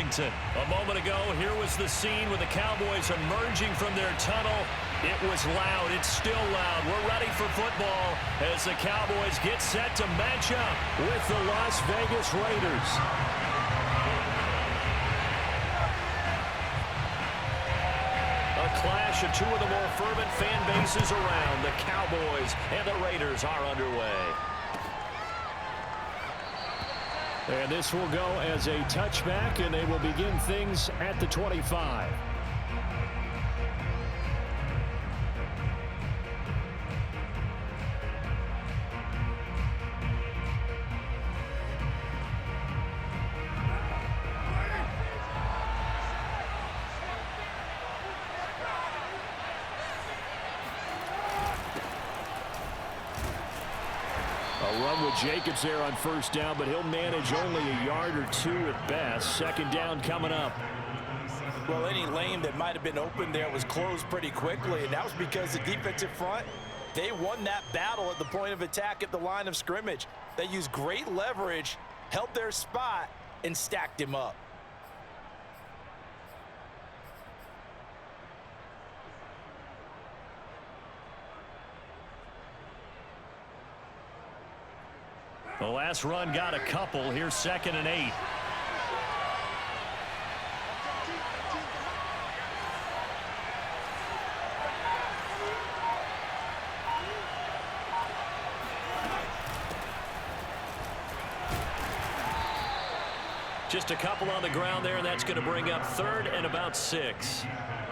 Arlington. A moment ago, here was the scene with the Cowboys emerging from their tunnel. It was loud. It's still loud. We're ready for football as the Cowboys get set to match up with the Las Vegas Raiders. A clash of two of the more fervent fan bases around. The Cowboys and the Raiders are underway. And this will go as a touchback, and they will begin things at the 25. Jacobs there on first down, but he'll manage only a yard or two at best. Second down coming up. Well, any lane that might have been open there was closed pretty quickly, and that was because the defensive front, they won that battle at the point of attack at the line of scrimmage. They used great leverage, held their spot, and stacked him up. The last run got a couple. Here's 2nd and 8. Just a couple on the ground there, and that's going to bring up 3rd and about 6.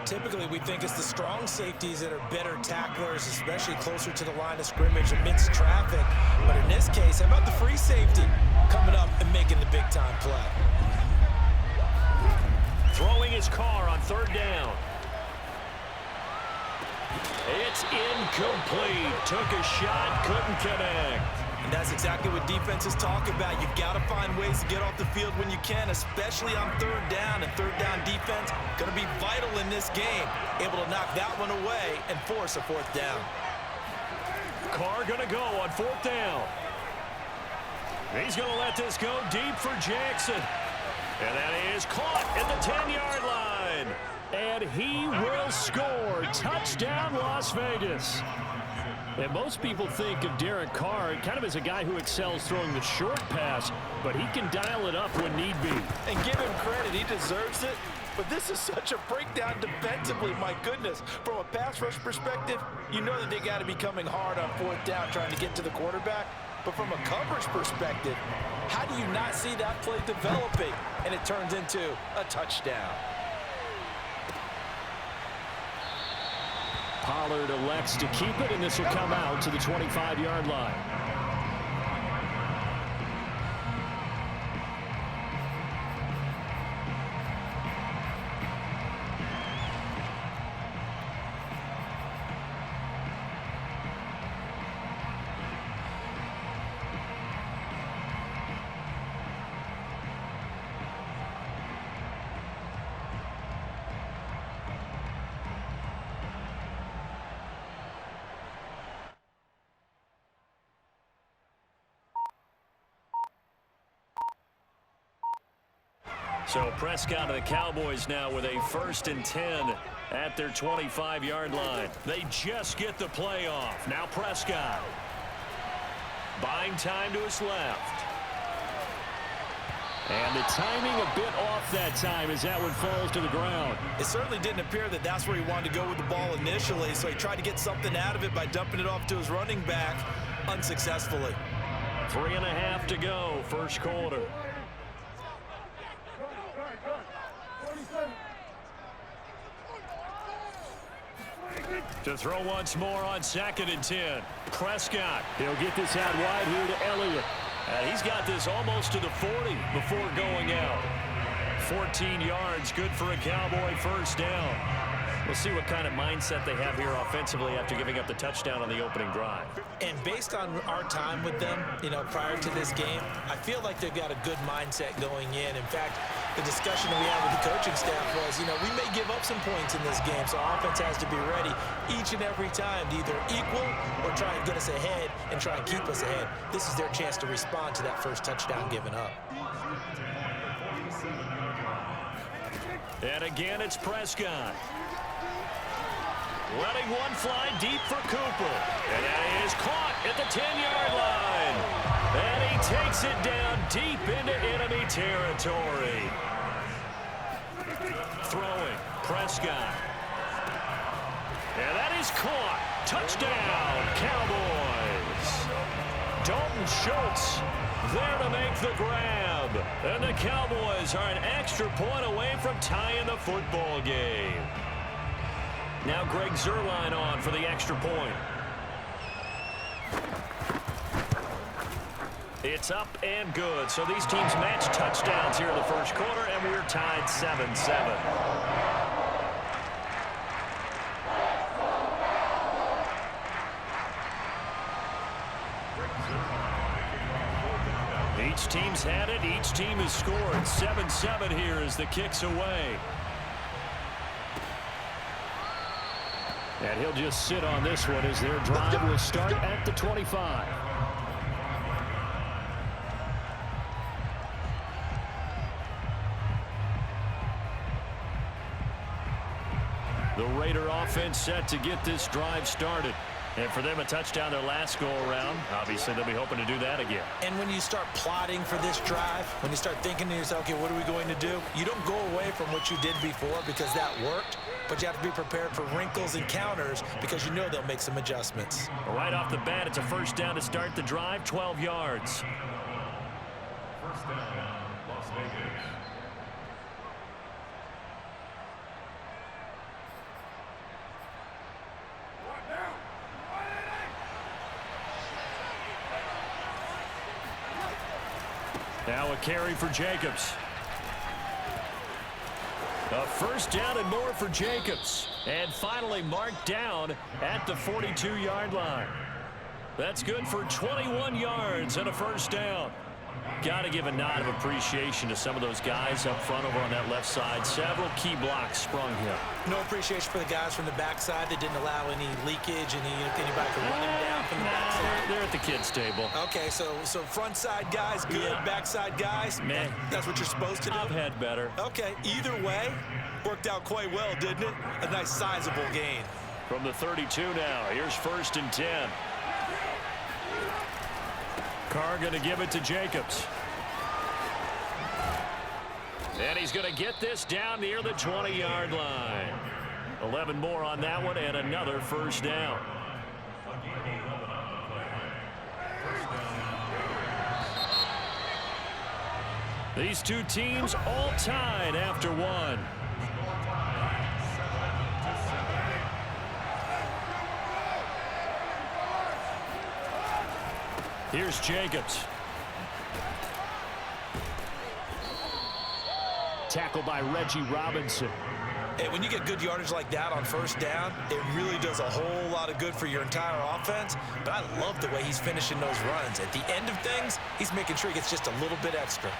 Typically, we think it's the strong safeties that are better tacklers, especially closer to the line of scrimmage amidst traffic. But in this case, how about the free safety coming up and making the big-time play? Throwing his car on 3rd down. It's incomplete. Took a shot, couldn't connect. And that's exactly what defenses talk about. You've got to find ways to get off the field when you can, especially on 3rd down. And 3rd down defense going to be vital in this game. Able to knock that one away and force a 4th down. Carr going to go on 4th down. He's going to let this go deep for Jackson. And that is caught at the 10-yard line. And he will score. Touchdown, Las Vegas. And most people think of Derek Carr kind of as a guy who excels throwing the short pass, but he can dial it up when need be. And give him credit, he deserves it. But this is such a breakdown defensively, my goodness. From a pass rush perspective, you know that they got to be coming hard on 4th down trying to get to the quarterback. But from a coverage perspective, how do you not see that play developing? And it turns into a touchdown. Pollard elects to keep it, and this will come out to the 25-yard line. So Prescott and the Cowboys now with a 1st and 10 at their 25-yard line. They just get the play off. Now Prescott. Buying time to his left. And the timing a bit off that time as that one falls to the ground. It certainly didn't appear that that's where he wanted to go with the ball initially, so he tried to get something out of it by dumping it off to his running back unsuccessfully. 3.5 to go, first quarter. To throw once more on 2nd and 10. Prescott. He'll get this out wide here to Elliott. And he's got this almost to the 40 before going out. 14 yards, good for a Cowboy first down. We'll see what kind of mindset they have here offensively after giving up the touchdown on the opening drive. And based on our time with them, prior to this game, I feel like they've got a good mindset going in. In fact, the discussion that we had with the coaching staff was, we may give up some points in this game, so our offense has to be ready each and every time to either equal or try and get us ahead and try and keep us ahead. This is their chance to respond to that first touchdown given up. And again, it's Prescott. Letting one fly deep for Cooper. And that is caught at the 10-yard line. And he takes it down deep into enemy territory. Throwing, Prescott. And that is caught. Touchdown, Cowboys. Dalton Schultz there to make the grab. And the Cowboys are an extra point away from tying the football game. Now Greg Zuerlein on for the extra point. It's up and good. So these teams match touchdowns here in the first quarter, and we're tied 7-7. Each team's had it. Each team has scored. 7-7 here as the kick's away. And he'll just sit on this one as their drive will start at the 25. The Raider offense set to get this drive started. And for them, a touchdown their last go-around. Obviously, they'll be hoping to do that again. And when you start plotting for this drive, when you start thinking to yourself, okay, what are we going to do? You don't go away from what you did before because that worked, but you have to be prepared for wrinkles and counters because you know they'll make some adjustments. Right off the bat, it's a first down to start the drive, 12 yards. First down, Las Vegas. Now a carry for Jacobs. A first down and more for Jacobs. And finally marked down at the 42-yard line. That's good for 21 yards and a first down. Got to give a nod of appreciation to some of those guys up front over on that left side. Several key blocks sprung here. No appreciation for the guys from the backside that didn't allow any leakage, anybody could run him down from the backside. They're at the kids' table. Okay, so front side guys, good. Yeah. Backside guys, man, that's what you're supposed to do. I've had better. Okay, either way, worked out quite well, didn't it? A nice sizable gain. From the 32 now, here's 1st and 10. Carr going to give it to Jacobs. And he's going to get this down near the 20-yard line. 11 more on that one and another first down. These two teams all tied after one. Here's Jacobs. Tackled by Reggie Robinson. Hey, when you get good yardage like that on first down, it really does a whole lot of good for your entire offense. But I love the way he's finishing those runs. At the end of things, he's making sure he gets just a little bit extra.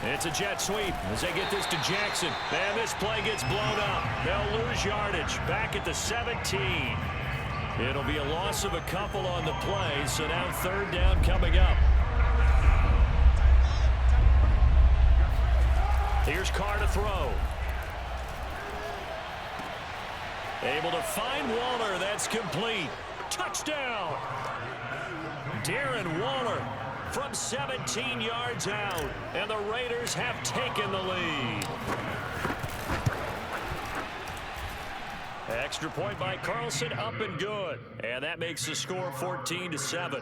It's a jet sweep as they get this to Jackson. And this play gets blown up. They'll lose yardage back at the 17. It'll be a loss of a couple on the play, so now 3rd down coming up. Here's Carr to throw. Able to find Waller. That's complete. Touchdown! Darren Waller from 17 yards out, and the Raiders have taken the lead. Extra point by Carlson, up and good. And that makes the score 14-7.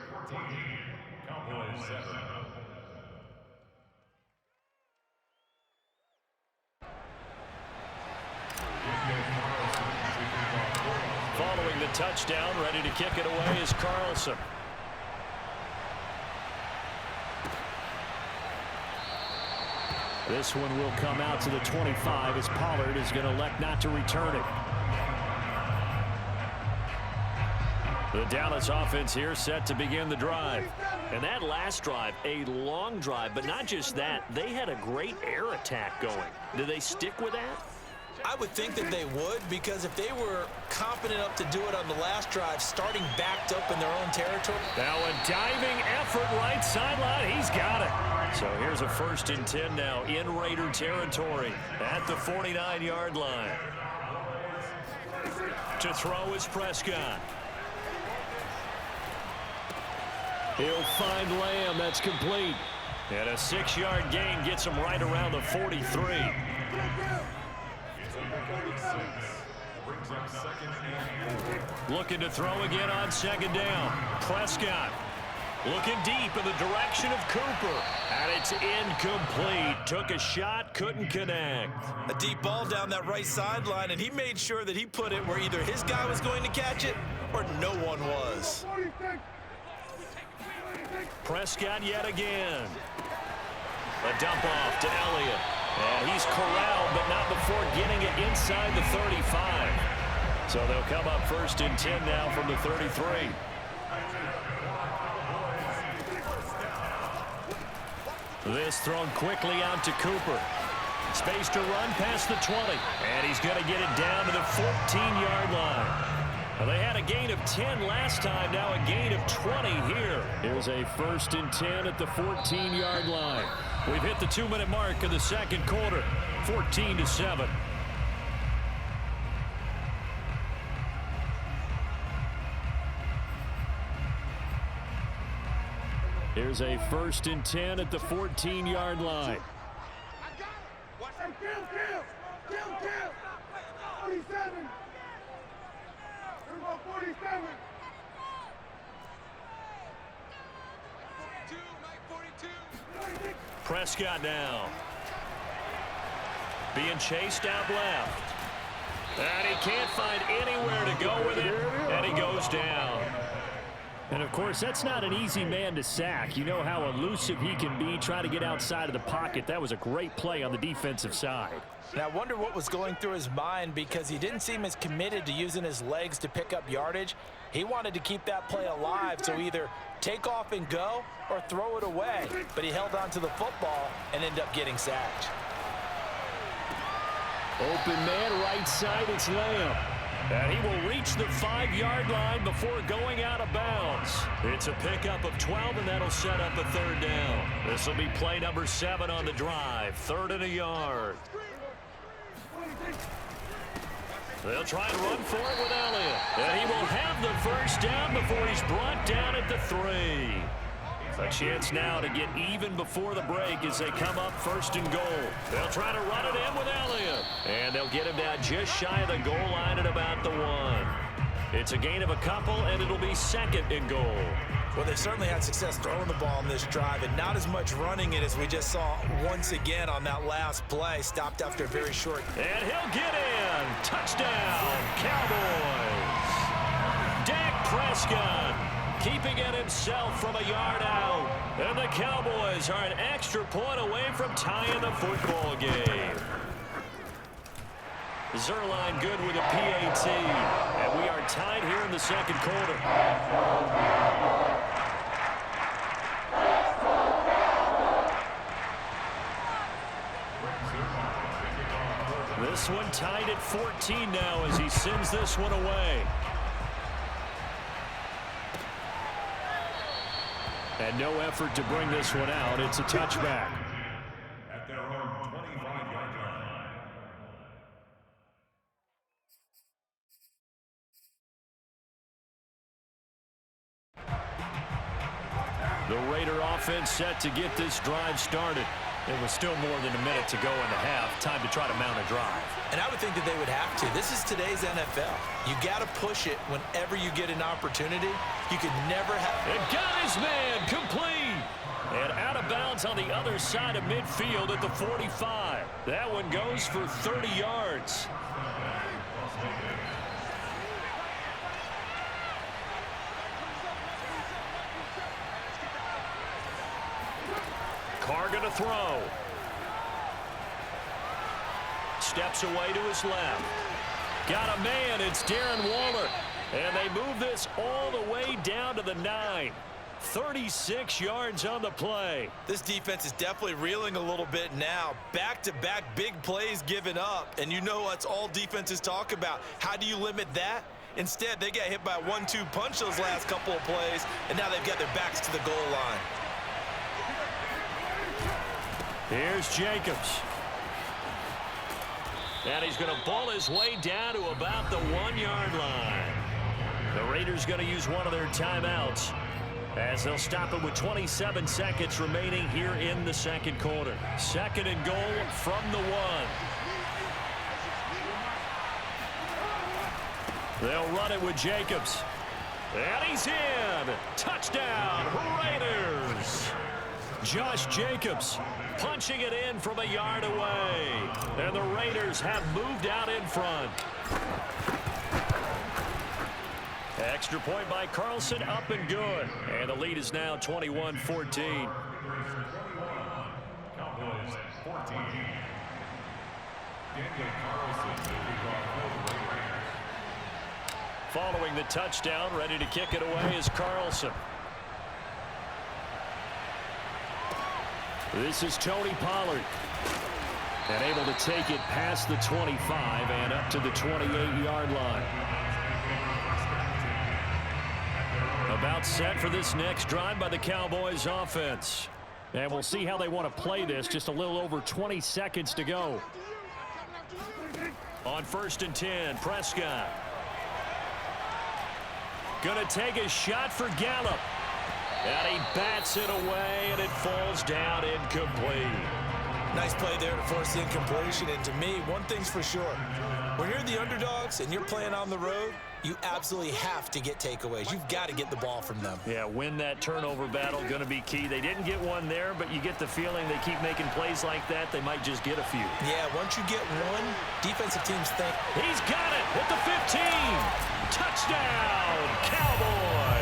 Following the touchdown, ready to kick it away is Carlson. This one will come out to the 25 as Pollard is going to elect not to return it. The Dallas offense here set to begin the drive. And that last drive, a long drive, but not just that. They had a great air attack going. Do they stick with that? I would think that they would, because if they were confident enough to do it on the last drive, starting backed up in their own territory. Now a diving effort right sideline. He's got it. So here's a 1st and 10 now in Raider territory at the 49-yard line. To throw is Prescott. He'll find Lamb. That's complete. And a 6-yard gain gets him right around the 43. Looking to throw again on 2nd down. Prescott looking deep in the direction of Cooper. And it's incomplete. Took a shot, couldn't connect. A deep ball down that right sideline, and he made sure that he put it where either his guy was going to catch it or no one was. Prescott yet again. A dump off to Elliott. And he's corralled, but not before getting it inside the 35. So they'll come up 1st and 10 now from the 33. This thrown quickly out to Cooper. Space to run past the 20. And he's going to get it down to the 14-yard line. Well, they had a gain of 10 last time, now a gain of 20 here. Here's a 1st and 10 at the 14-yard line. We've hit the 2-minute mark of the 2nd quarter, 14-7. Here's a 1st and 10 at the 14-yard line. Kill. 47. 47. 42. Prescott now. Being chased out left. And he can't find anywhere to go with it. And he goes down. And, of course, that's not an easy man to sack. You know how elusive he can be, trying to get outside of the pocket. That was a great play on the defensive side. And I wonder what was going through his mind, because he didn't seem as committed to using his legs to pick up yardage. He wanted to keep that play alive, so either take off and go or throw it away. But he held on to the football and ended up getting sacked. Open man, right side, it's Lamb. And he will reach the 5-yard line before going out of bounds. It's a pickup of 12, and that'll set up a 3rd down. This will be play number 7 on the drive. 3rd and a yard. They'll try and run for it with Elliott. And he will have the 1st down before he's brought down at the 3. A chance now to get even before the break as they come up 1st and goal. They'll try to run it in with Elliott. And they'll get him down just shy of the goal line at about the 1. It's a gain of a couple, and it'll be 2nd and goal. Well, they've certainly had success throwing the ball in this drive, and not as much running it as we just saw once again on that last play. Stopped after a very short. And he'll get in. Touchdown, Cowboys. Dak Prescott keeping it himself from a yard out. And the Cowboys are an extra point away from tying the football game. Zerline good with a PAT. And we are tied here in the 2nd quarter. This one tied at 14 now as he sends this one away. And no effort to bring this one out. It's a touchback. At their own 25-yard line. The Raider offense set to get this drive started. It was still more than a minute to go in the half. Time to try to mount a drive. And I would think that they would have to. This is today's NFL. You got to push it whenever you get an opportunity. You could never have. And got his man complete. And out of bounds on the other side of midfield at the 45. That one goes for 30 yards. Carr going to throw. Steps away to his left. Got a man. It's Darren Waller. And they move this all the way down to the 9. 36 yards on the play. This defense is definitely reeling a little bit now. Back-to-back big plays given up. And you know that's all defenses talk about. How do you limit that? Instead, they got hit by a 1-2 punch those last couple of plays, and now they've got their backs to the goal line. Here's Jacobs. And he's going to ball his way down to about the 1-yard line. The Raiders going to use one of their timeouts as they'll stop it with 27 seconds remaining here in the second quarter. 2nd and goal from the 1. They'll run it with Jacobs. And he's in. Touchdown, Raiders. Josh Jacobs punching it in from a yard away. And the Raiders have moved out in front. Extra point by Carlson, up and good. And the lead is now 21-14. Cowboys 14. Daniel Carlson. Following the touchdown, ready to kick it away is Carlson. This is Tony Pollard. And able to take it past the 25 and up to the 28-yard line. About set for this next drive by the Cowboys offense. And we'll see how they want to play this. Just a little over 20 seconds to go. On 1st and 10, Prescott. Going to take a shot for Gallup. And he bats it away, and it falls down incomplete. Nice play there to force the incompletion. And to me, one thing's for sure. When you're the underdogs and you're playing on the road, you absolutely have to get takeaways. You've got to get the ball from them. Yeah, win that turnover battle, going to be key. They didn't get one there, but you get the feeling they keep making plays like that, they might just get a few. Yeah, once you get one, defensive teams think. He's got it at the 15. Touchdown, Cowboys.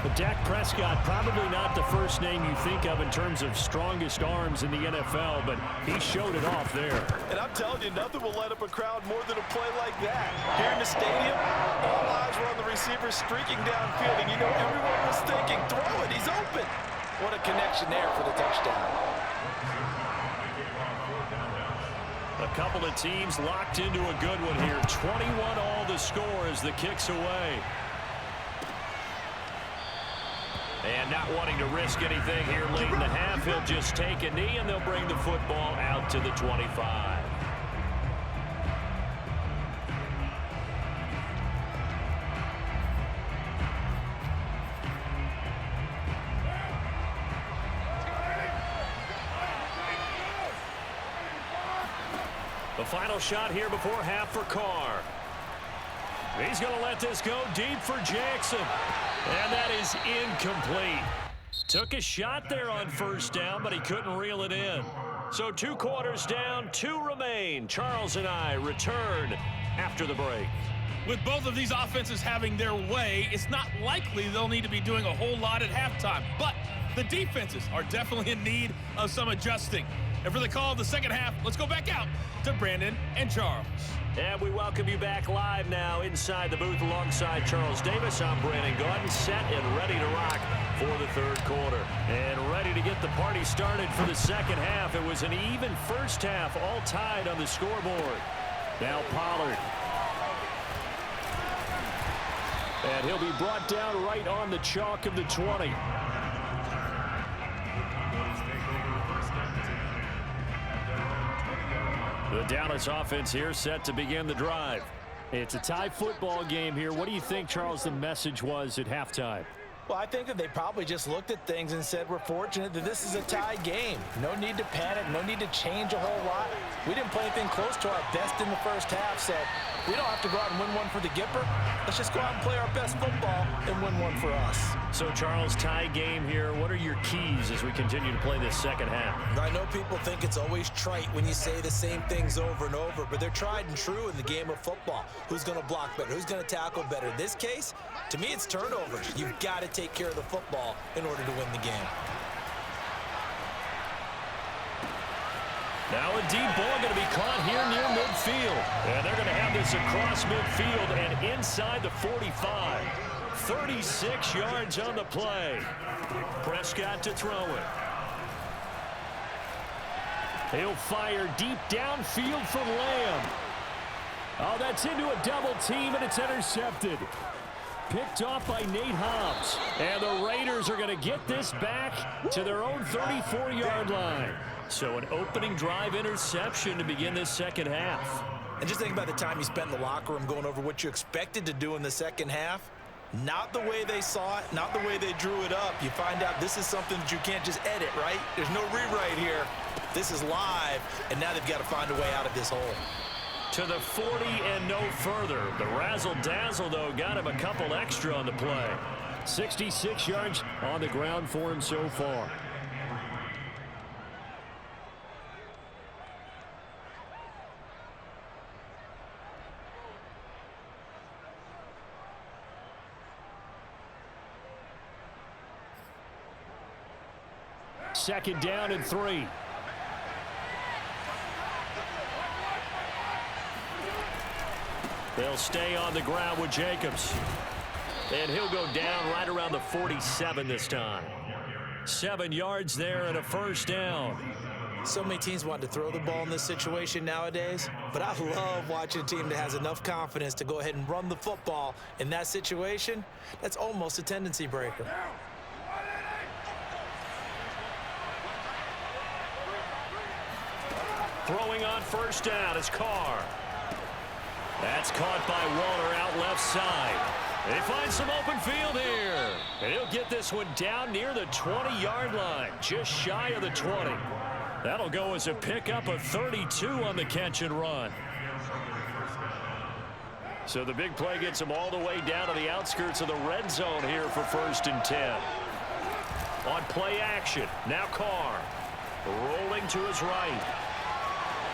But Dak Prescott, probably not the first name you think of in terms of strongest arms in the NFL, but he showed it off there. And I'm telling you, nothing will light up a crowd more than a play like that. Here in the stadium, all eyes were on the receiver streaking downfield, and you know everyone was thinking, throw it, he's open. What a connection there for the touchdown. A couple of teams locked into a good one here. 21 all the score as the kick's away. And not wanting to risk anything here late in the half, he'll just take a knee, and they'll bring the football out to the 25. The final shot here before half for Carr. He's going to let this go deep for Jackson. And that is incomplete. Took a shot there on 1st down, but he couldn't reel it in. So 2 quarters down, 2 remain. Charles and I return after the break. With both of these offenses having their way, it's not likely they'll need to be doing a whole lot at halftime. But the defenses are definitely in need of some adjusting. And for the call of the second half, let's go back out to Brandon and Charles. And we welcome you back live now inside the booth alongside Charles Davis. I'm Brandon Gaudin, set and ready to rock for the 3rd quarter. And ready to get the party started for the second half. It was an even first half, all tied on the scoreboard. Now Pollard. And he'll be brought down right on the chalk of the 20. The Dallas offense here set to begin the drive. It's a tie football game here. What do you think, Charles, the message was at halftime? Well, I think that they probably just looked at things and said, we're fortunate that this is a tie game. No need to panic. No need to change a whole lot. We didn't play anything close to our best in the first half, so we don't have to go out and win one for the Gipper. Let's just go out and play our best football and win one for us. So, Charles, tie game here. What are your keys as we continue to play this second half? I know people think it's always trite when you say the same things over and over, but they're tried and true in the game of football. Who's going to block better? Who's going to tackle better? In this case, to me, it's turnovers. You've got to take care of the football in order to win the game. Now a deep ball going to be caught here near midfield. And they're going to have this across midfield and inside the 45. 36 yards on the play. Prescott to throw it. He'll fire deep downfield from Lamb. Oh, that's into a double team, and it's intercepted. picked off by Nate Hobbs. And the Raiders are going to get this back to their own 34-yard line. So an opening drive interception to begin this second half. And just think about the time you spent in the locker room going over what you expected to do in the second half. Not the way they saw it, not the way they drew it up. You find out this is something that you can't just edit, right? There's no rewrite here. This is live, and now they've got to find a way out of this hole. To the 40 and no further. The razzle-dazzle, though, got him a couple extra on the play. 66 yards on the ground for him so far. Second down and 3. They'll stay on the ground with Jacobs. And he'll go down right around the 47 this time. 7 yards there and a first down. So many teams want to throw the ball in this situation nowadays, but I love watching a team that has enough confidence to go ahead and run the football in that situation. That's almost a tendency breaker. Throwing on first down is Carr. That's caught by Walter out left side. They find some open field here. And he'll get this one down near the 20-yard line, just shy of the 20. That'll go as a pickup of 32 on the catch and run. So the big play gets him all the way down to the outskirts of the red zone here for 1st and 10. On play action, now Carr. Rolling to his right.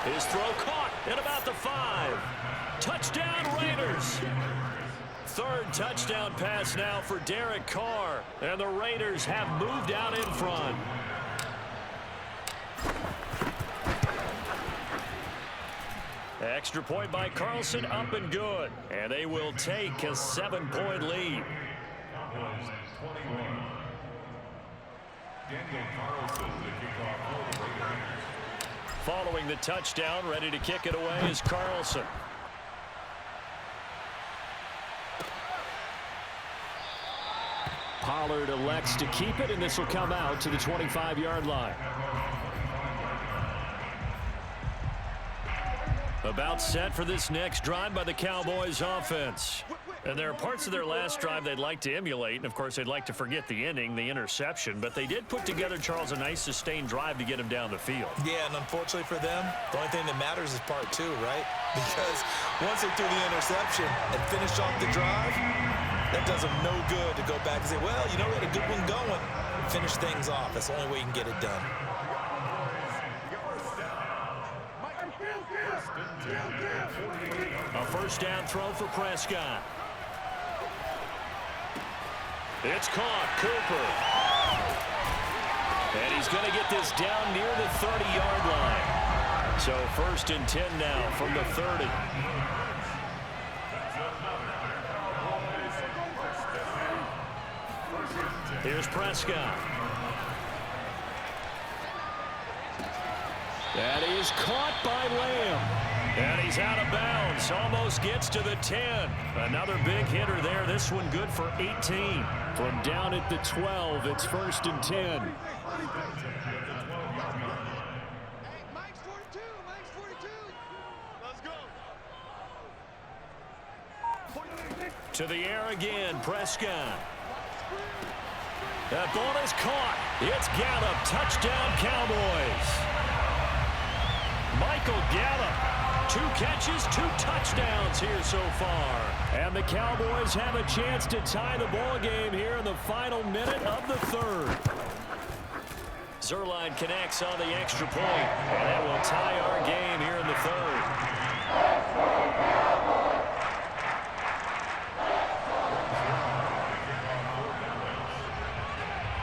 His throw caught at about the 5. Touchdown Raiders. 3rd touchdown pass now for Derek Carr. And the Raiders have moved out in front. Extra point by Carlson, up and good. And they will take a 7-point lead. Daniel Carlson, the kickoff for the Raiders. Following the touchdown, ready to kick it away is Carlson. Pollard elects to keep it, and this will come out to the 25-yard line. About set for this next drive by the Cowboys offense. And there are parts of their last drive they'd like to emulate, and of course they'd like to forget the ending, the interception, but they did put together, Charles, a nice sustained drive to get him down the field. Yeah, and unfortunately for them, the only thing that matters is part 2, right? Because once they threw the interception and finished off the drive, that does them no good to go back and say, well, you know, we had a good one going. Finish things off. That's the only way you can get it done. A first down throw for Prescott. It's caught, Cooper. And he's going to get this down near the 30-yard line. So 1st and 10 now from the 30. Here's Prescott. That is caught by Lamb. And he's out of bounds. Almost gets to the 10. Another big hitter there. This one good for 18. From down at the 12, it's 1st and 10. Mike's 42. Mike's 42. Let's go. To the air again, Prescott. That ball is caught. It's Gallup. Touchdown, Cowboys. Michael Gallup. 2 catches, 2 touchdowns here so far. And the Cowboys have a chance to tie the ball game here in the final minute of the 3rd. Zerline connects on the extra point, and that will tie our game here in the 3rd.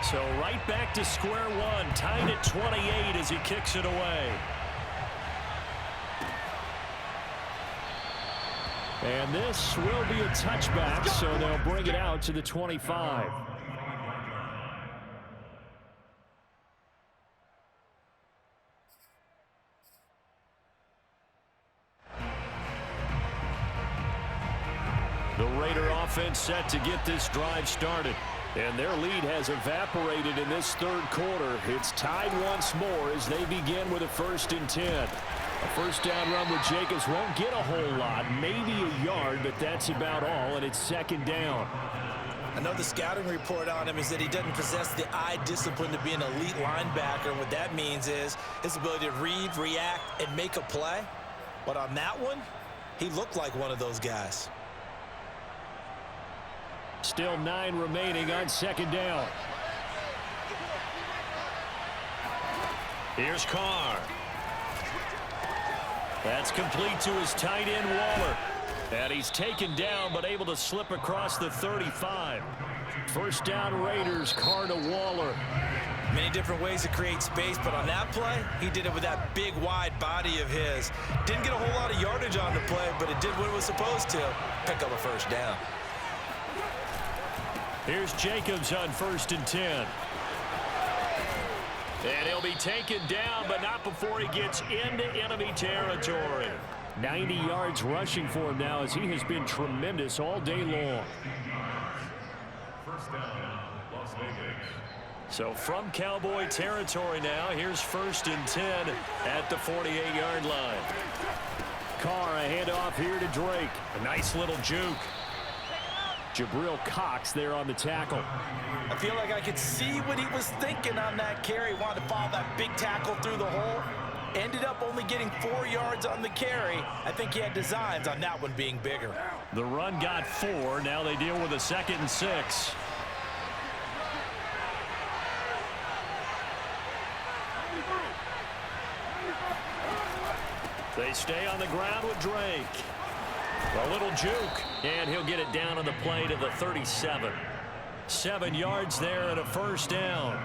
So right back to square one, tied at 28 as he kicks it away. And this will be a touchback, so they'll bring it out to the 25. The Raider offense set to get this drive started. And their lead has evaporated in this third quarter. It's tied once more as they begin with a 1st and 10. A first down run with Jacobs won't get a whole lot, maybe a yard, but that's about all, and it's 2nd down. I know the scouting report on him is that he doesn't possess the eye discipline to be an elite linebacker. What that means is his ability to read, react, and make a play. But on that one, he looked like one of those guys. Still 9 remaining on 2nd down. Here's Carr. That's complete to his tight end, Waller. And he's taken down, but able to slip across the 35. First down, Raiders, Carr to Waller. Many different ways to create space, but on that play, he did it with that big, wide body of his. Didn't get a whole lot of yardage on the play, but it did what it was supposed to. Pick up a first down. Here's Jacobs on 1st and 10. And he'll be taken down, but not before he gets into enemy territory. 90 yards rushing for him now as he has been tremendous all day long. First down, Las Vegas. So from Cowboy territory now, here's 1st and 10 at the 48-yard line. Carr, a handoff here to Drake. A nice little juke. Jabril Cox there on the tackle. I feel like I could see what he was thinking on that carry. Wanted to follow that big tackle through the hole. Ended up only getting 4 yards on the carry. I think he had designs on that one being bigger. The run got 4. Now they deal with a 2nd and 6. They stay on the ground with Drake. A little juke, and he'll get it down on the play to the 37. 7 yards there and a first down.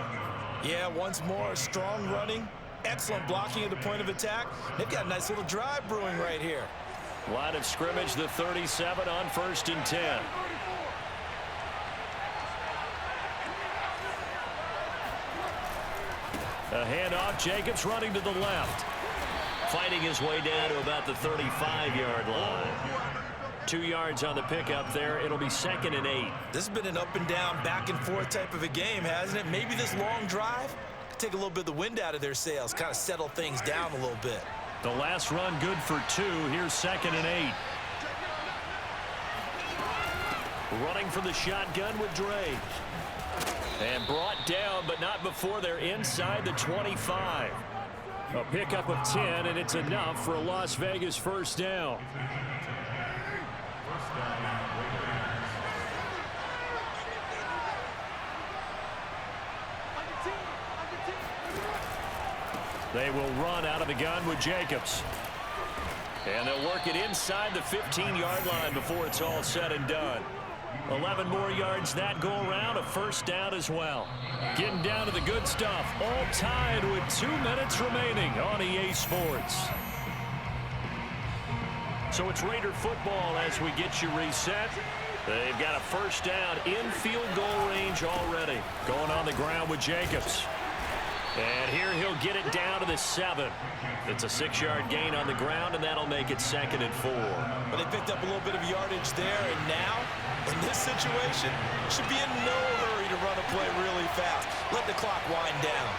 Yeah, once more, strong running, excellent blocking at the point of attack. They've got a nice little drive brewing right here. Line of scrimmage, the 37 on 1st and 10. A handoff, Jacobs running to the left. Fighting his way down to about the 35-yard line. 2 yards on the pickup there. It'll be 2nd and 8. This has been an up and down, back and forth type of a game, hasn't it? Maybe this long drive could take a little bit of the wind out of their sails, kind of settle things down a little bit. The last run good for 2. Here's 2nd and 8. Running for the shotgun with Drake. And brought down, but not before they're inside the 25. A pickup of 10, and it's enough for a Las Vegas first down. They will run out of the gun with Jacobs. And they'll work it inside the 15-yard line before it's all said and done. 11 more yards that go around, a first down as well. Getting down to the good stuff, all tied with 2 minutes remaining on EA Sports. So it's Raider football as we get you reset. They've got a first down in field goal range already. Going on the ground with Jacobs. And here he'll get it down to the 7. It's a 6-yard gain on the ground, and that'll make it 2nd and 4. But they picked up a little bit of yardage there, and now, in this situation, should be in no hurry to run a play really fast. Let the clock wind down.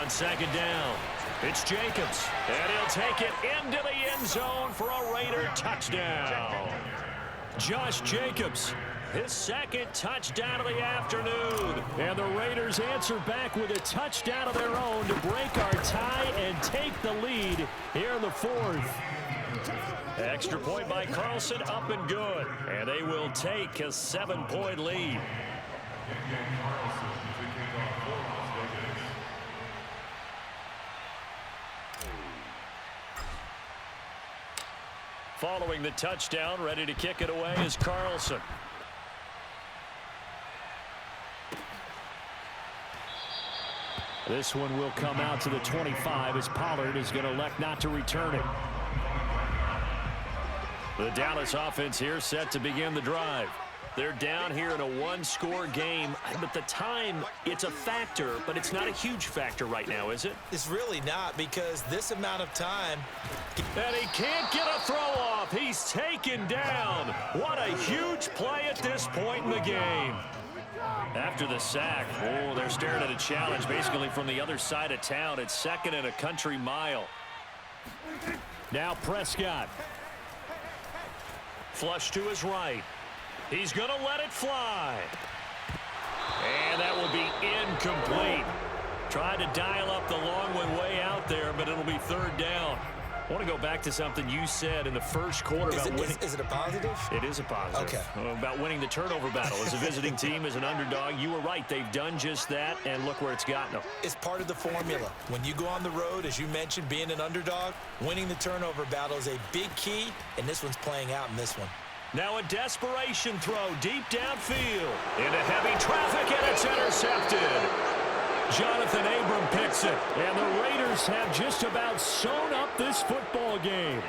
On 2nd down, it's Jacobs, and he'll take it into the end zone for a Raider touchdown. Josh Jacobs, his 2nd touchdown of the afternoon. And the Raiders answer back with a touchdown of their own to break our tie and take the lead here in the 4th. Extra point by Carlson, up and good. And they will take a 7-point lead. Following the touchdown, ready to kick it away is Carlson. This one will come out to the 25 as Pollard is going to elect not to return it. The Dallas offense here set to begin the drive. They're down here in a one-score game, but the time, it's a factor, but it's not a huge factor right now, is it? It's really not, because this amount of time... And he can't get a throw off. He's taken down. What a huge play at this point in the game. After the sack, oh, they're staring at a challenge basically from the other side of town. It's 2nd and a country mile. Now Prescott. Flush to his right. He's going to let it fly. And that will be incomplete. Tried to dial up the long one way out there, but it'll be 3rd down. I want to go back to something you said in the first quarter about winning. Is it a positive? It is a positive. Okay. About winning the turnover battle. As a visiting team, as an underdog, you were right. They've done just that, and look where it's gotten them. It's part of the formula. When you go on the road, as you mentioned, being an underdog, winning the turnover battle is a big key, and this one's playing out in this one. Now a desperation throw deep downfield. Into heavy traffic, and it's intercepted. Jonathan Abram picks it, and the Raiders have just about sewn up this football game.